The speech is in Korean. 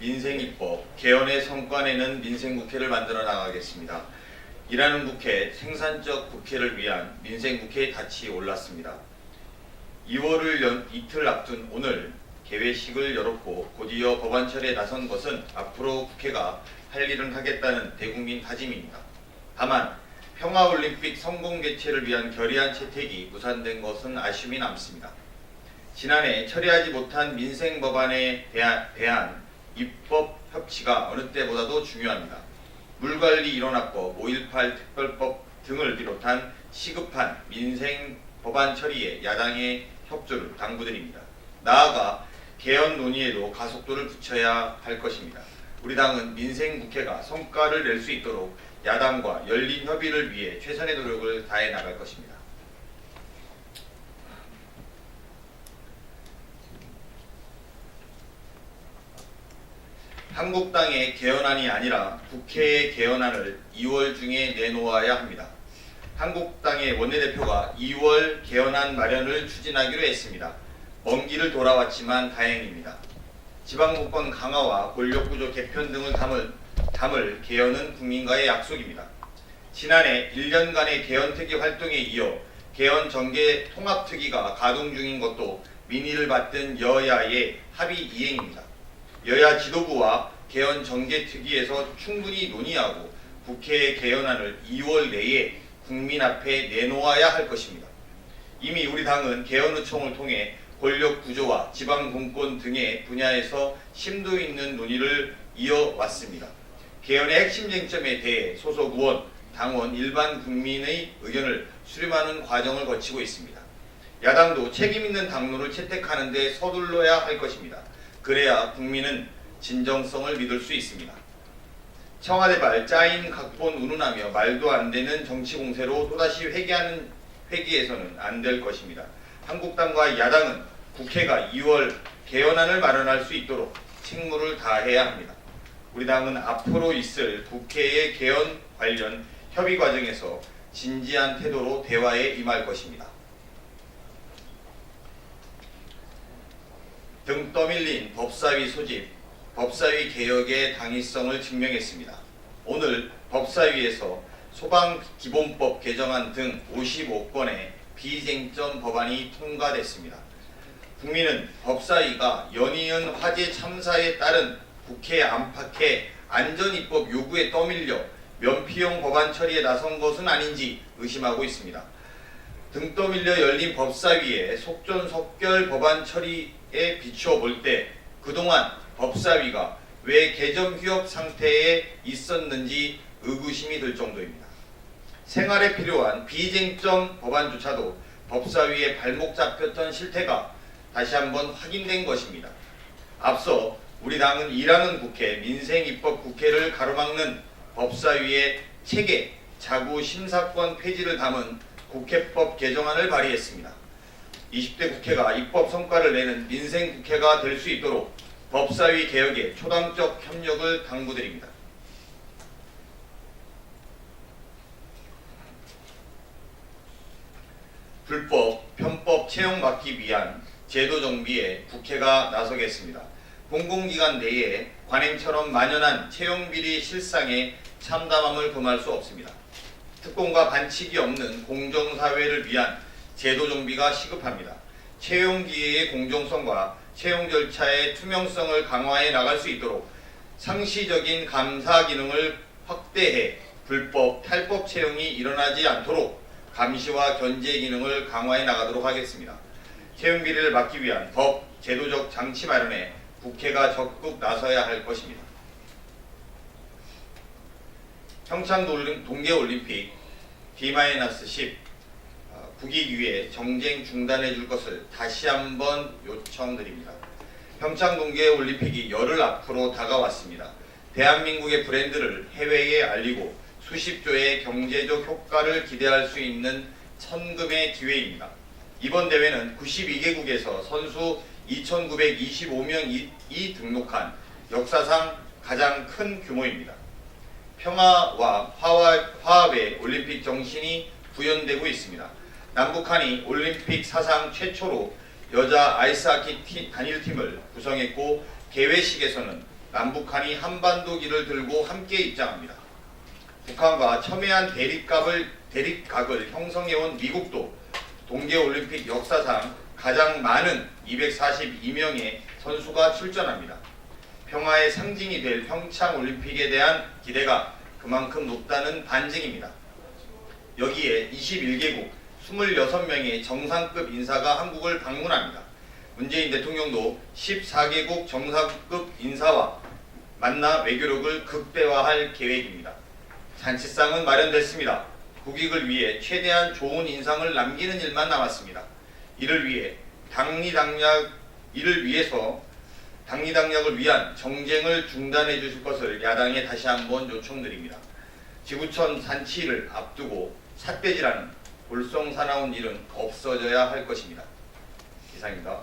민생입법 개헌의 성과내는 민생국회를 만들어 나가겠습니다. 일하는 국회, 생산적 국회를 위한 민생국회의 닻이 올랐습니다. 2월을 이틀 앞둔 오늘 개회식을 열었고 곧이어 법안 처리에 나선 것은 앞으로 국회가 할 일은 하겠다는 대국민 다짐입니다. 다만 평화올림픽 성공 개최를 위한 결의안 채택이 무산된 것은 아쉬움이 남습니다. 지난해 처리하지 못한 민생 법안에 대한 입법 협치가 어느 때보다도 중요합니다. 물관리 일원화법, 5.18 특별법 등을 비롯한 시급한 민생 법안 처리에 야당의 협조를 당부드립니다. 나아가 개헌 논의에도 가속도를 붙여야 할 것입니다. 우리 당은 민생국회가 성과를 낼 수 있도록 야당과 열린 협의를 위해 최선의 노력을 다해 나갈 것입니다. 한국당의 개헌안이 아니라 국회의 개헌안을 2월 중에 내놓아야 합니다. 한국당의 원내대표가 2월 개헌안 마련을 추진하기로 했습니다. 먼 길을 돌아왔지만 다행입니다. 지방분권 강화와 권력구조 개편 등을 담을 개헌은 국민과의 약속입니다. 지난해 1년간의 개헌특위 활동에 이어 개헌 정계 통합특위가 가동 중인 것도 민의를 받든 여야의 합의 이행입니다. 여야 지도부와 개헌 정계특위에서 충분히 논의하고 국회의 개헌안을 2월 내에 국민 앞에 내놓아야 할 것입니다. 이미 우리 당은 개헌의총을 통해 권력구조와 지방분권 등의 분야에서 심도 있는 논의를 이어왔습니다. 개헌의 핵심 쟁점에 대해 소속 의원, 당원, 일반 국민의 의견을 수렴하는 과정을 거치고 있습니다. 야당도 책임있는 당론을 채택하는 데 서둘러야 할 것입니다. 그래야 국민은 진정성을 믿을 수 있습니다. 청와대발 짜인 각본 운운하며 말도 안 되는 정치 공세로 또다시 회기해서는 안 될 것입니다. 한국당과 야당은 국회가 2월 개헌안을 마련할 수 있도록 책무를 다해야 합니다. 우리 당은 앞으로 있을 국회의 개헌 관련 협의 과정에서 진지한 태도로 대화에 임할 것입니다. 등 떠밀린 법사위 소집, 법사위 개혁의 당위성을 증명했습니다. 오늘 법사위에서 소방기본법 개정안 등 55건의 비쟁점 법안이 통과됐습니다. 국민은 법사위가 연이은 화재 참사에 따른 국회 안팎의 안전입법 요구에 떠밀려 면피용 법안 처리에 나선 것은 아닌지 의심하고 있습니다. 등 떠밀려 열린 법사위의 속전속결 법안 처리에 비추어 볼 때 그동안 법사위가 왜 개점 휴업 상태에 있었는지 의구심이 들 정도입니다. 생활에 필요한 비쟁점 법안조차도 법사위에 발목 잡혔던 실태가 다시 한번 확인된 것입니다. 앞서 우리 당은 일하는 국회, 민생입법 국회를 가로막는 법사위의 체계, 자구 심사권 폐지를 담은 국회법 개정안을 발의했습니다. 20대 국회가 입법 성과를 내는 민생국회가 될 수 있도록 법사위 개혁에 초당적 협력을 당부드립니다. 불법, 편법 채용 막기 위한 제도 정비에 국회가 나서겠습니다. 공공기관 내에 관행처럼 만연한 채용비리 실상에 참담함을 금할 수 없습니다. 특권과 반칙이 없는 공정사회를 위한 제도 정비가 시급합니다. 채용 기회의 공정성과 채용 절차의 투명성을 강화해 나갈 수 있도록 상시적인 감사 기능을 확대해 불법, 탈법 채용이 일어나지 않도록 감시와 견제 기능을 강화해 나가도록 하겠습니다. 채용 비리를 막기 위한 법, 제도적 장치 마련에 국회가 적극 나서야 할 것입니다. 평창 동계올림픽 D-10 국익 위해 정쟁 중단해 줄 것을 다시 한번 요청드립니다. 평창 동계올림픽이 열흘 앞으로 다가왔습니다. 대한민국의 브랜드를 해외에 알리고 수십 조의 경제적 효과를 기대할 수 있는 천금의 기회입니다. 이번 대회는 92개국에서 선수 2,925명이 등록한 역사상 가장 큰 규모입니다. 평화와 화합의 올림픽 정신이 구현되고 있습니다. 남북한이 올림픽 사상 최초로 여자 아이스하키 단일팀을 구성했고 개회식에서는 남북한이 한반도 길을 들고 함께 입장합니다. 북한과 첨예한 대립각을 형성해온 미국도 동계올림픽 역사상 가장 많은 242명의 선수가 출전합니다. 평화의 상징이 될 평창올림픽에 대한 기대가 그만큼 높다는 반증입니다. 여기에 21개국 26명의 정상급 인사가 한국을 방문합니다. 문재인 대통령도 14개국 정상급 인사와 만나 외교력을 극대화할 계획입니다. 잔치상은 마련됐습니다. 국익을 위해 최대한 좋은 인상을 남기는 일만 남았습니다. 이를 위해서 당리당략을 위한 정쟁을 중단해 주실 것을 야당에 다시 한번 요청드립니다. 지구촌 잔치를 앞두고 삿대질하는 볼썽사나운 일은 없어져야 할 것입니다. 이상입니다.